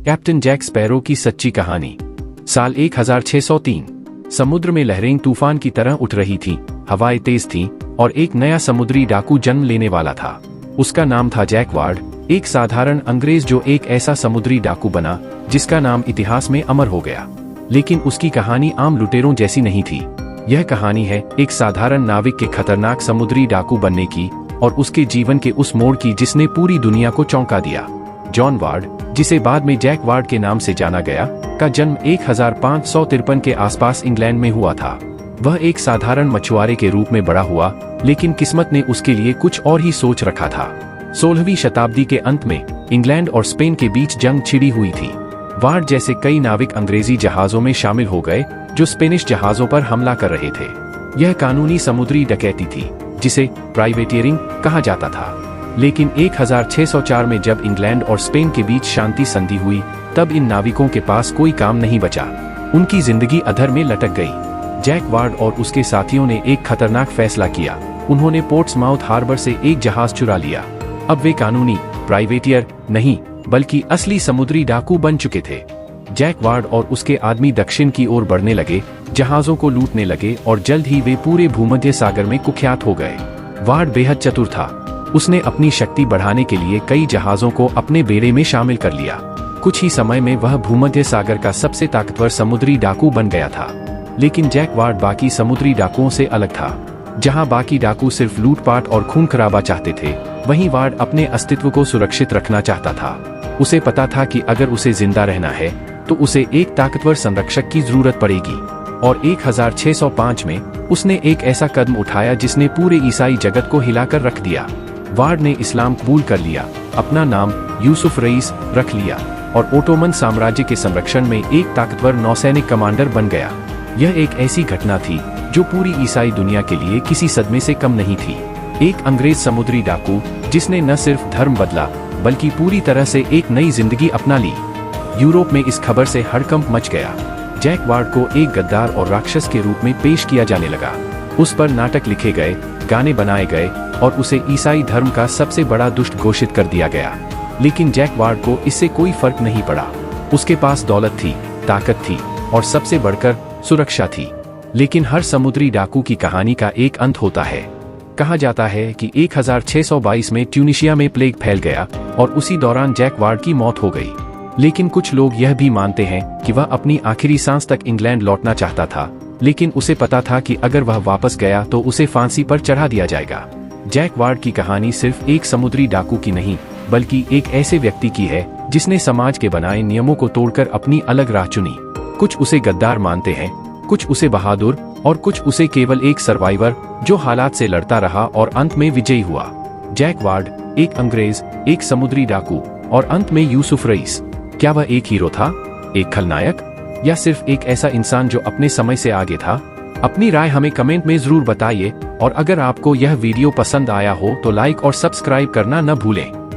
Captain Jack sparrow की सच्ची कहानी। साल 1603। समुद्र में लहरें तूफान की तरह उठ रही थीं, हवाएं तेज थीं और एक नया समुद्री डाकू जन्म लेने वाला था। उसका नाम था जैक वार्ड, एक साधारण अंग्रेज जो एक ऐसा समुद्री डाकू बना जिसका नाम इतिहास में अमर हो गया। लेकिन उसकी कहानी आम लुटेरों जैसी नहीं थी। यह कहानी है एक साधारण नाविक के खतरनाक समुद्री डाकू बनने की और उसके जीवन के उस मोड़ की जिसने पूरी दुनिया को चौंका दिया। जॉन वार्ड, जिसे बाद में जैक वार्ड के नाम से जाना गया, का जन्म 1553 के आसपास इंग्लैंड में हुआ था। वह एक साधारण मछुआरे के रूप में बड़ा हुआ, लेकिन किस्मत ने उसके लिए कुछ और ही सोच रखा था। 16वीं शताब्दी के अंत में इंग्लैंड और स्पेन के बीच जंग छिड़ी हुई थी। वार्ड जैसे कई नाविक अंग्रेजी जहाजों में शामिल हो गए जो स्पेनिश जहाजों पर हमला कर रहे थे। यह कानूनी समुद्री डकैती थी, जिसे प्राइवेटियरिंग कहा जाता था। लेकिन 1604 में जब इंग्लैंड और स्पेन के बीच शांति संधि हुई, तब इन नाविकों के पास कोई काम नहीं बचा। उनकी जिंदगी अधर में लटक गई। जैक वार्ड और उसके साथियों ने एक खतरनाक फैसला किया। उन्होंने पोर्ट्समाउथ हार्बर से एक जहाज चुरा लिया। अब वे कानूनी प्राइवेटियर नहीं, बल्कि असली समुद्री डाकू बन चुके थे। जैक वार्ड और उसके आदमी दक्षिण की ओर बढ़ने लगे, जहाजों को लूटने लगे और जल्द ही वे पूरे भूमध्य सागर में कुख्यात हो गए। वार्ड बेहद चतुर था। उसने अपनी शक्ति बढ़ाने के लिए कई जहाजों को अपने बेड़े में शामिल कर लिया। कुछ ही समय में वह भूमध्य सागर का सबसे ताकतवर समुद्री डाकू बन गया था। लेकिन जैक वार्ड बाकी समुद्री डाकुओं से अलग था। जहां बाकी डाकू सिर्फ लूटपाट और खून खराबा चाहते थे, वहीं वार्ड अपने अस्तित्व को सुरक्षित रखना चाहता था। उसे पता था कि अगर उसे जिंदा रहना है तो उसे एक ताकतवर संरक्षक की जरूरत पड़ेगी। और 1605 में उसने एक ऐसा कदम उठाया जिसने पूरे ईसाई जगत को हिलाकर रख दिया। वार्ड ने इस्लाम कबूल कर लिया, अपना नाम यूसुफ रईस रख लिया और ओटोमन साम्राज्य के संरक्षण में एक ताकतवर नौसैनिक कमांडर बन गया। यह एक ऐसी घटना थी जो पूरी ईसाई दुनिया के लिए किसी सदमे से कम नहीं थी। एक अंग्रेज समुद्री डाकू जिसने न सिर्फ धर्म बदला, बल्कि पूरी तरह से एक नई जिंदगी अपना ली। यूरोप में इस खबर से हड़कंप मच गया। जैक वार्ड को एक गद्दार और राक्षस के रूप में पेश किया जाने लगा। उस पर नाटक लिखे गए, गाने बनाए गए और उसे ईसाई धर्म का सबसे बड़ा दुष्ट घोषित कर दिया गया। लेकिन जैक वार्ड को इससे कोई फर्क नहीं पड़ा। उसके पास दौलत थी, ताकत थी और सबसे बढ़कर सुरक्षा थी। लेकिन हर समुद्री डाकू की कहानी का एक अंत होता है। कहा जाता है कि 1622 में ट्यूनिशिया में प्लेग फैल गया और उसी दौरान जैक वार्ड की मौत हो गई। लेकिन कुछ लोग यह भी मानते हैं कि वह अपनी आखिरी सांस तक इंग्लैंड लौटना चाहता था, लेकिन उसे पता था कि अगर वह वापस गया तो उसे फांसी पर चढ़ा दिया जाएगा। जैक वार्ड की कहानी सिर्फ एक समुद्री डाकू की नहीं, बल्कि एक ऐसे व्यक्ति की है जिसने समाज के बनाए नियमों को तोड़कर अपनी अलग राह चुनी। कुछ उसे गद्दार मानते हैं, कुछ उसे बहादुर और कुछ उसे केवल एक सर्वाइवर जो हालात से लड़ता रहा और अंत में विजयी हुआ। जैक वार्ड, एक अंग्रेज, एक समुद्री डाकू और अंत में यूसुफ रईस। क्या वह एक हीरो था, एक खलनायक, या सिर्फ एक ऐसा इंसान जो अपने समय से आगे था? अपनी राय हमें कमेंट में जरूर बताइए और अगर आपको यह वीडियो पसंद आया हो तो लाइक और सब्सक्राइब करना न भूलें।